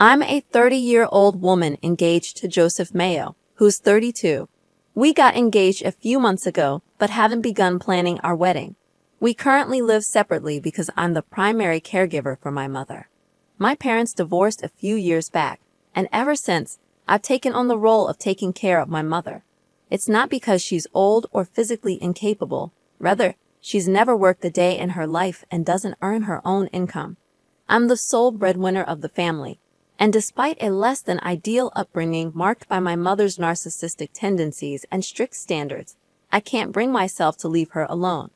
I'm a 30-year-old woman engaged to Joseph Mayo, who's 32. We got engaged a few months ago, but haven't begun planning our wedding. We currently live separately because I'm the primary caregiver for my mother. My parents divorced a few years back, and ever since, I've taken on the role of taking care of my mother. It's not because she's old or physically incapable. Rather, she's never worked a day in her life and doesn't earn her own income. I'm the sole breadwinner of the family. And despite a less than ideal upbringing marked by my mother's narcissistic tendencies and strict standards, I can't bring myself to leave her alone.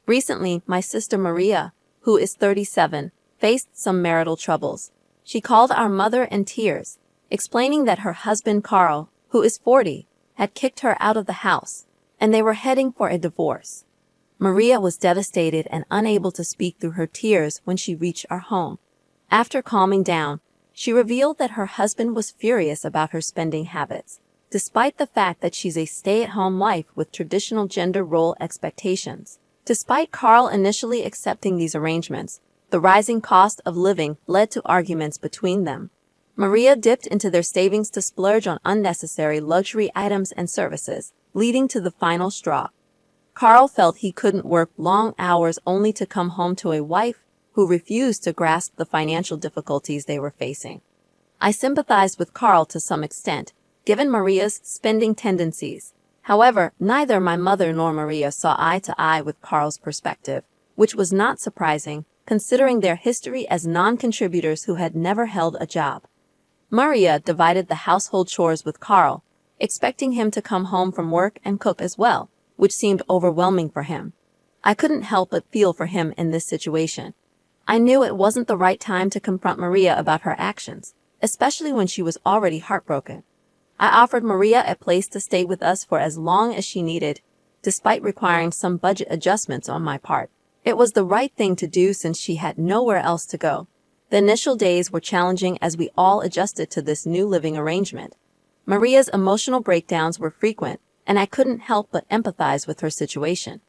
Recently, my sister Maria, who is 37, faced some marital troubles. She called our mother in tears, explaining that her husband Carl, who is 40, had kicked her out of the house, and they were heading for a divorce. Maria was devastated and unable to speak through her tears when she reached our home. After calming down, she revealed that her husband was furious about her spending habits, despite the fact that she's a stay-at-home wife with traditional gender role expectations. Despite Carl initially accepting these arrangements, the rising cost of living led to arguments between them. Maria dipped into their savings to splurge on unnecessary luxury items and services, leading to the final straw. Carl felt he couldn't work long hours only to come home to a wife who refused to grasp the financial difficulties they were facing. I sympathized with Carl to some extent, given Maria's spending tendencies. However, neither my mother nor Maria saw eye to eye with Carl's perspective, which was not surprising, considering their history as non-contributors who had never held a job. Maria divided the household chores with Carl, expecting him to come home from work and cook as well, which seemed overwhelming for him. I couldn't help but feel for him in this situation. I knew it wasn't the right time to confront Maria about her actions, especially when she was already heartbroken. I offered Maria a place to stay with us for as long as she needed, despite requiring some budget adjustments on my part. It was the right thing to do since she had nowhere else to go. The initial days were challenging as we all adjusted to this new living arrangement. Maria's emotional breakdowns were frequent, and I couldn't help but empathize with her situation.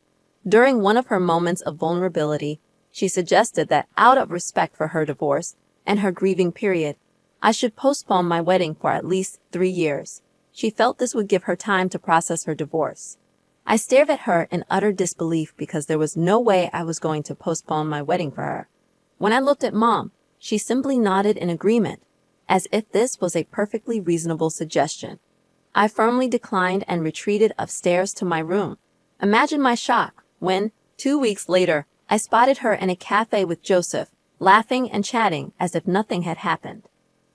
During one of her moments of vulnerability, she suggested that out of respect for her divorce and her grieving period, I should postpone my wedding for at least 3 years. She felt this would give her time to process her divorce. I stared at her in utter disbelief because there was no way I was going to postpone my wedding for her. When I looked at Mom, she simply nodded in agreement, as if this was a perfectly reasonable suggestion. I firmly declined and retreated upstairs to my room. Imagine my shock when, 2 weeks later, I spotted her in a cafe with Joseph, laughing and chatting as if nothing had happened.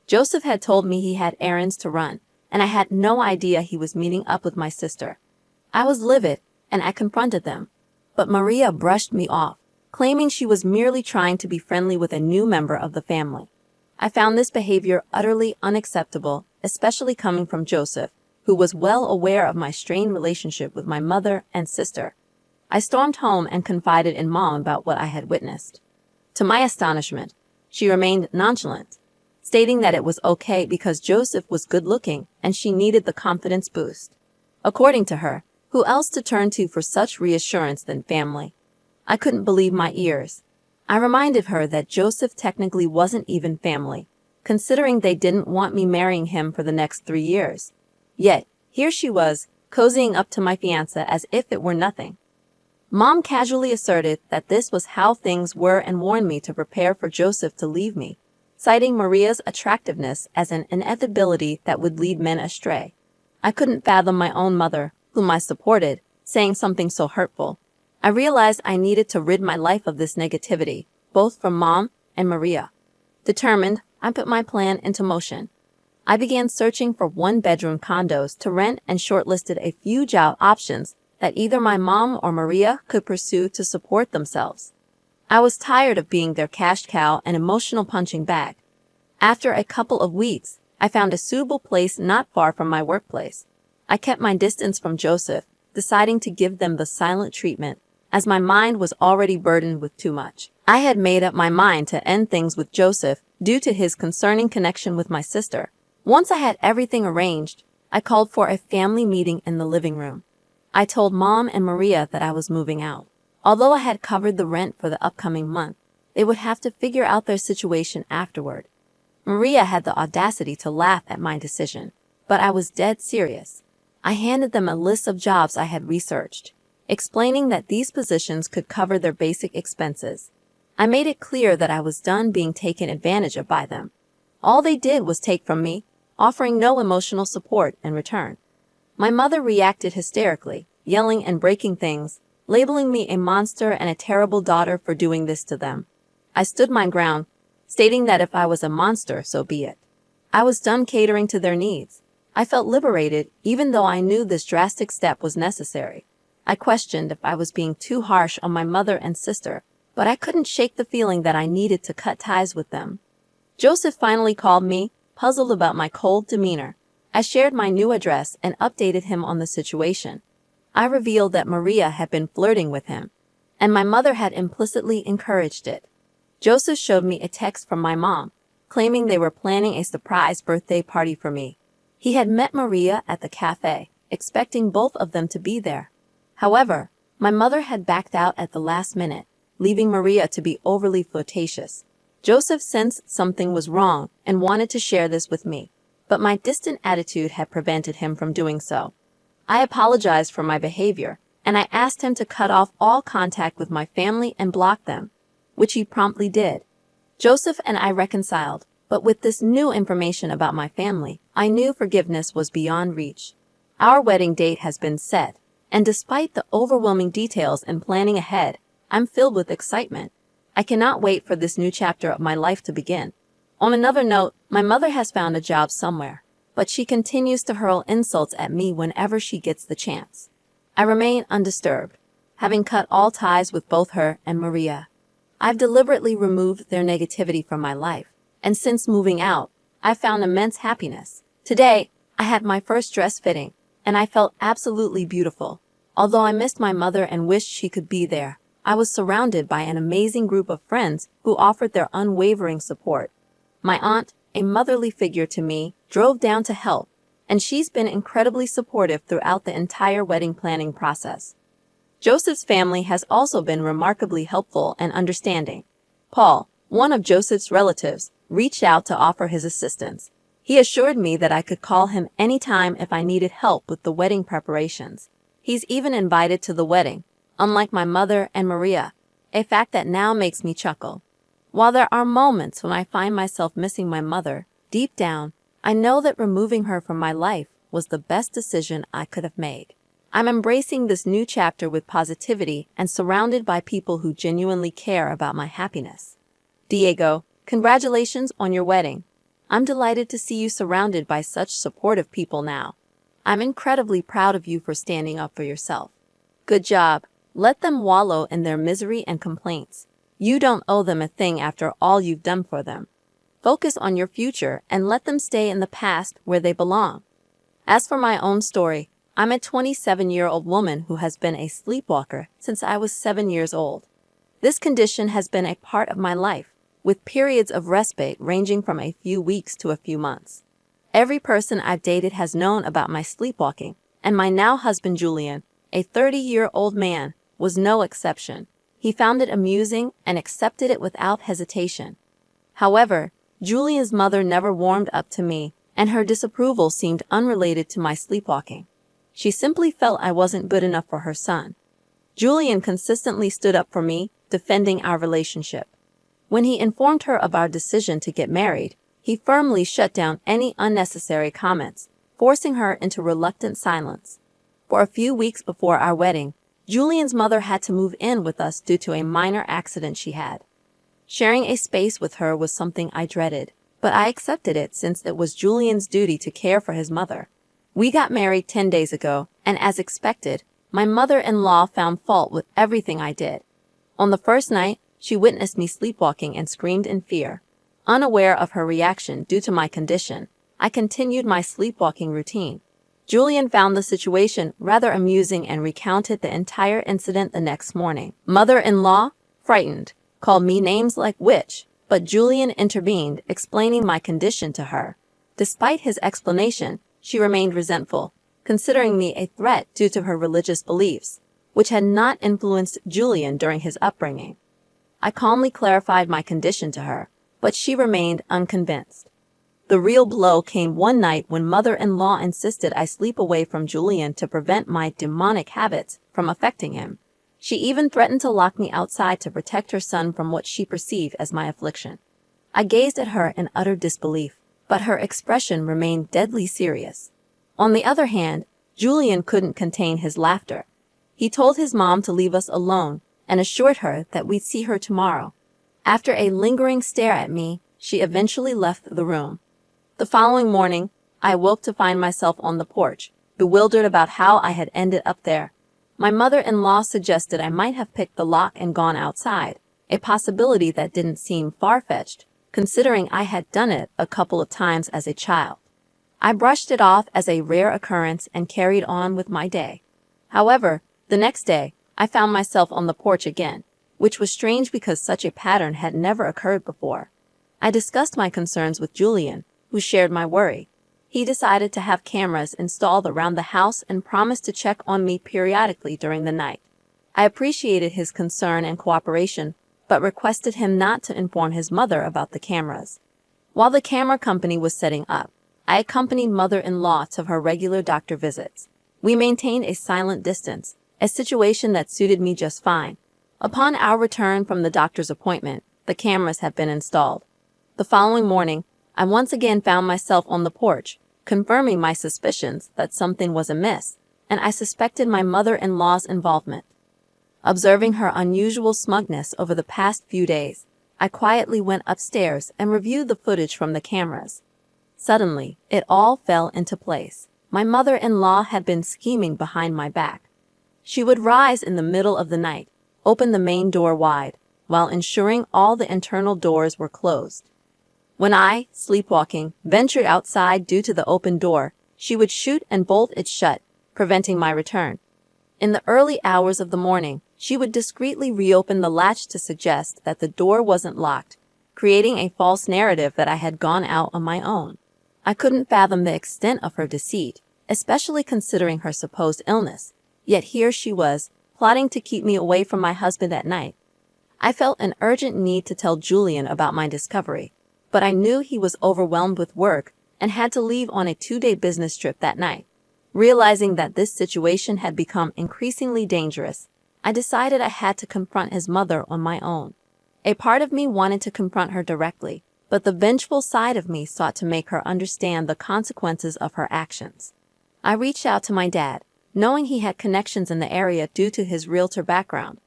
Joseph had told me he had errands to run, and I had no idea he was meeting up with my sister. I was livid, and I confronted them. But Maria brushed me off, claiming she was merely trying to be friendly with a new member of the family. I found this behavior utterly unacceptable, especially coming from Joseph, who was well aware of my strained relationship with my mother and sister. I stormed home and confided in Mom about what I had witnessed. To my astonishment, she remained nonchalant, stating that it was okay because Joseph was good-looking and she needed the confidence boost. According to her, who else to turn to for such reassurance than family? I couldn't believe my ears. I reminded her that Joseph technically wasn't even family, considering they didn't want me marrying him for the next 3 years. Yet, here she was, cozying up to my fiancé as if it were nothing. Mom casually asserted that this was how things were and warned me to prepare for Joseph to leave me, citing Maria's attractiveness as an inevitability that would lead men astray. I couldn't fathom my own mother, whom I supported, saying something so hurtful. I realized I needed to rid my life of this negativity, both from Mom and Maria. Determined, I put my plan into motion. I began searching for one-bedroom condos to rent and shortlisted a few job options that either my mom or Maria could pursue to support themselves. I was tired of being their cash cow and emotional punching bag. After a couple of weeks, I found a suitable place not far from my workplace. I kept my distance from Joseph, deciding to give them the silent treatment, as my mind was already burdened with too much. I had made up my mind to end things with Joseph due to his concerning connection with my sister. Once I had everything arranged, I called for a family meeting in the living room. I told Mom and Maria that I was moving out. Although I had covered the rent for the upcoming month, they would have to figure out their situation afterward. Maria had the audacity to laugh at my decision, but I was dead serious. I handed them a list of jobs I had researched, explaining that these positions could cover their basic expenses. I made it clear that I was done being taken advantage of by them. All they did was take from me, offering no emotional support in return. My mother reacted hysterically, yelling and breaking things, labeling me a monster and a terrible daughter for doing this to them. I stood my ground, stating that if I was a monster, so be it. I was done catering to their needs. I felt liberated, even though I knew this drastic step was necessary. I questioned if I was being too harsh on my mother and sister, but I couldn't shake the feeling that I needed to cut ties with them. Joseph finally called me, puzzled about my cold demeanor. I shared my new address and updated him on the situation. I revealed that Maria had been flirting with him, and my mother had implicitly encouraged it. Joseph showed me a text from my mom, claiming they were planning a surprise birthday party for me. He had met Maria at the cafe, expecting both of them to be there. However, my mother had backed out at the last minute, leaving Maria to be overly flirtatious. Joseph sensed something was wrong and wanted to share this with me, but my distant attitude had prevented him from doing so. I apologized for my behavior, and I asked him to cut off all contact with my family and block them, which he promptly did. Joseph and I reconciled, but with this new information about my family, I knew forgiveness was beyond reach. Our wedding date has been set, and despite the overwhelming details and planning ahead, I'm filled with excitement. I cannot wait for this new chapter of my life to begin. On another note, my mother has found a job somewhere, but she continues to hurl insults at me whenever she gets the chance. I remain undisturbed, having cut all ties with both her and Maria. I've deliberately removed their negativity from my life, and since moving out, I've found immense happiness. Today, I had my first dress fitting, and I felt absolutely beautiful. Although I missed my mother and wished she could be there, I was surrounded by an amazing group of friends who offered their unwavering support. My aunt, a motherly figure to me, drove down to help, and she's been incredibly supportive throughout the entire wedding planning process. Joseph's family has also been remarkably helpful and understanding. Paul, one of Joseph's relatives, reached out to offer his assistance. He assured me that I could call him anytime if I needed help with the wedding preparations. He's even invited to the wedding, unlike my mother and Maria, a fact that now makes me chuckle. While there are moments when I find myself missing my mother, deep down, I know that removing her from my life was the best decision I could have made. I'm embracing this new chapter with positivity and surrounded by people who genuinely care about my happiness. Diego, congratulations on your wedding. I'm delighted to see you surrounded by such supportive people now. I'm incredibly proud of you for standing up for yourself. Good job. Let them wallow in their misery and complaints. You don't owe them a thing after all you've done for them. Focus on your future and let them stay in the past where they belong. As for my own story, I'm a 27-year-old woman who has been a sleepwalker since I was 7 years old. This condition has been a part of my life, with periods of respite ranging from a few weeks to a few months. Every person I've dated has known about my sleepwalking, and my now husband Julian, a 30-year-old man, was no exception. He found it amusing and accepted it without hesitation. However, Julian's mother never warmed up to me, and her disapproval seemed unrelated to my sleepwalking. She simply felt I wasn't good enough for her son. Julian consistently stood up for me, defending our relationship. When he informed her of our decision to get married, he firmly shut down any unnecessary comments, forcing her into reluctant silence. For a few weeks before our wedding, Julian's mother had to move in with us due to a minor accident she had. Sharing a space with her was something I dreaded, but I accepted it since it was Julian's duty to care for his mother. We got married 10 days ago, and as expected, my mother-in-law found fault with everything I did. On the first night, she witnessed me sleepwalking and screamed in fear. Unaware of her reaction due to my condition, I continued my sleepwalking routine. Julian found the situation rather amusing and recounted the entire incident the next morning. Mother-in-law, frightened, called me names like witch, but Julian intervened, explaining my condition to her. Despite his explanation, she remained resentful, considering me a threat due to her religious beliefs, which had not influenced Julian during his upbringing. I calmly clarified my condition to her, but she remained unconvinced. The real blow came one night when mother-in-law insisted I sleep away from Julian to prevent my demonic habits from affecting him. She even threatened to lock me outside to protect her son from what she perceived as my affliction. I gazed at her in utter disbelief, but her expression remained deadly serious. On the other hand, Julian couldn't contain his laughter. He told his mom to leave us alone and assured her that we'd see her tomorrow. After a lingering stare at me, she eventually left the room. The following morning, I awoke to find myself on the porch, bewildered about how I had ended up there. My mother-in-law suggested I might have picked the lock and gone outside, a possibility that didn't seem far-fetched, considering I had done it a couple of times as a child. I brushed it off as a rare occurrence and carried on with my day. However, the next day, I found myself on the porch again, which was strange because such a pattern had never occurred before. I discussed my concerns with Julian, who shared my worry. He decided to have cameras installed around the house and promised to check on me periodically during the night. I appreciated his concern and cooperation, but requested him not to inform his mother about the cameras. While the camera company was setting up, I accompanied mother-in-law to her regular doctor visits. We maintained a silent distance, a situation that suited me just fine. Upon our return from the doctor's appointment, the cameras had been installed. The following morning, I once again found myself on the porch, confirming my suspicions that something was amiss, and I suspected my mother-in-law's involvement. Observing her unusual smugness over the past few days, I quietly went upstairs and reviewed the footage from the cameras. Suddenly, it all fell into place. My mother-in-law had been scheming behind my back. She would rise in the middle of the night, open the main door wide, while ensuring all the internal doors were closed. When I, sleepwalking, ventured outside due to the open door, she would shoot and bolt it shut, preventing my return. In the early hours of the morning, she would discreetly reopen the latch to suggest that the door wasn't locked, creating a false narrative that I had gone out on my own. I couldn't fathom the extent of her deceit, especially considering her supposed illness, yet here she was, plotting to keep me away from my husband at night. I felt an urgent need to tell Julian about my discovery, but I knew he was overwhelmed with work and had to leave on a 2-day business trip that night. Realizing that this situation had become increasingly dangerous, I decided I had to confront his mother on my own. A part of me wanted to confront her directly, but the vengeful side of me sought to make her understand the consequences of her actions. I reached out to my dad, knowing he had connections in the area due to his realtor background.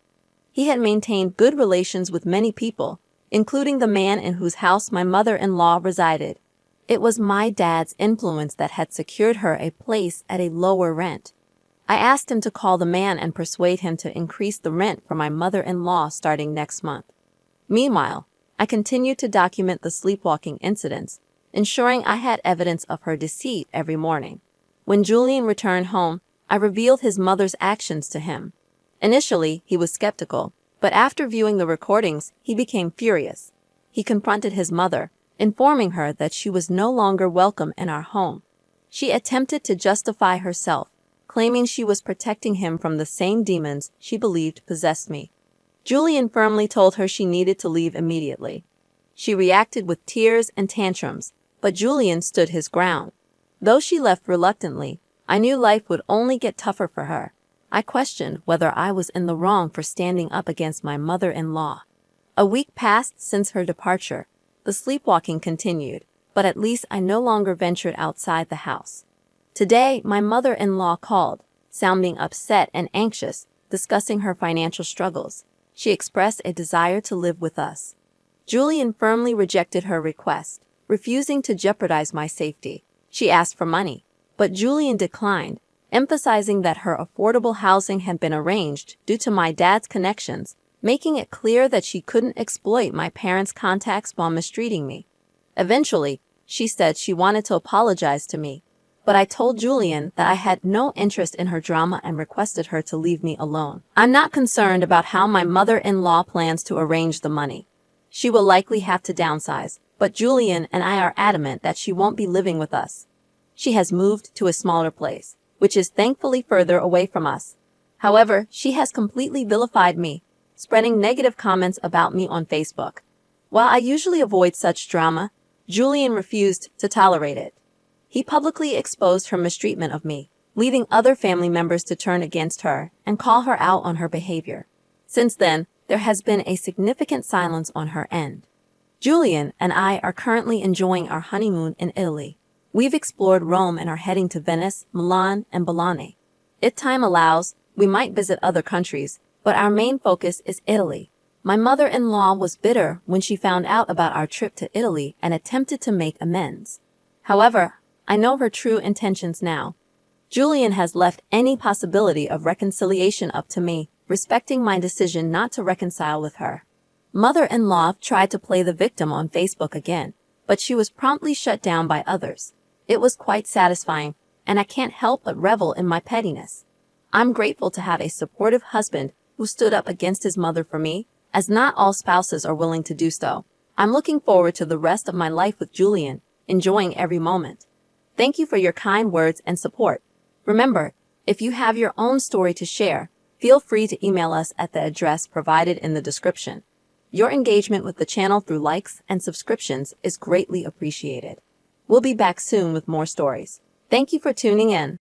He had maintained good relations with many people, including the man in whose house my mother-in-law resided. It was my dad's influence that had secured her a place at a lower rent. I asked him to call the man and persuade him to increase the rent for my mother-in-law starting next month. Meanwhile, I continued to document the sleepwalking incidents, ensuring I had evidence of her deceit every morning. When Julian returned home, I revealed his mother's actions to him. Initially, he was skeptical, but after viewing the recordings, he became furious. He confronted his mother, informing her that she was no longer welcome in our home. She attempted to justify herself, claiming she was protecting him from the same demons she believed possessed me. Julian firmly told her she needed to leave immediately. She reacted with tears and tantrums, but Julian stood his ground. Though she left reluctantly, I knew life would only get tougher for her. I questioned whether I was in the wrong for standing up against my mother-in-law. A week passed since her departure. The sleepwalking continued, but at least I no longer ventured outside the house. Today, my mother-in-law called, sounding upset and anxious, discussing her financial struggles. She expressed a desire to live with us. Julian firmly rejected her request, refusing to jeopardize my safety. She asked for money, but Julian declined, emphasizing that her affordable housing had been arranged due to my dad's connections, making it clear that she couldn't exploit my parents' contacts while mistreating me. Eventually, she said she wanted to apologize to me, but I told Julian that I had no interest in her drama and requested her to leave me alone. I'm not concerned about how my mother-in-law plans to arrange the money. She will likely have to downsize, but Julian and I are adamant that she won't be living with us. She has moved to a smaller place, which is thankfully further away from us. However, she has completely vilified me, spreading negative comments about me on Facebook. While I usually avoid such drama, Julian refused to tolerate it. He publicly exposed her mistreatment of me, leading other family members to turn against her and call her out on her behavior. Since then, there has been a significant silence on her end. Julian and I are currently enjoying our honeymoon in Italy. We've explored Rome and are heading to Venice, Milan, and Bologna. If time allows, we might visit other countries, but our main focus is Italy. My mother-in-law was bitter when she found out about our trip to Italy and attempted to make amends. However, I know her true intentions now. Julian has left any possibility of reconciliation up to me, respecting my decision not to reconcile with her. Mother-in-law tried to play the victim on Facebook again, but she was promptly shut down by others. It was quite satisfying, and I can't help but revel in my pettiness. I'm grateful to have a supportive husband who stood up against his mother for me, as not all spouses are willing to do so. I'm looking forward to the rest of my life with Julian, enjoying every moment. Thank you for your kind words and support. Remember, if you have your own story to share, feel free to email us at the address provided in the description. Your engagement with the channel through likes and subscriptions is greatly appreciated. We'll be back soon with more stories. Thank you for tuning in.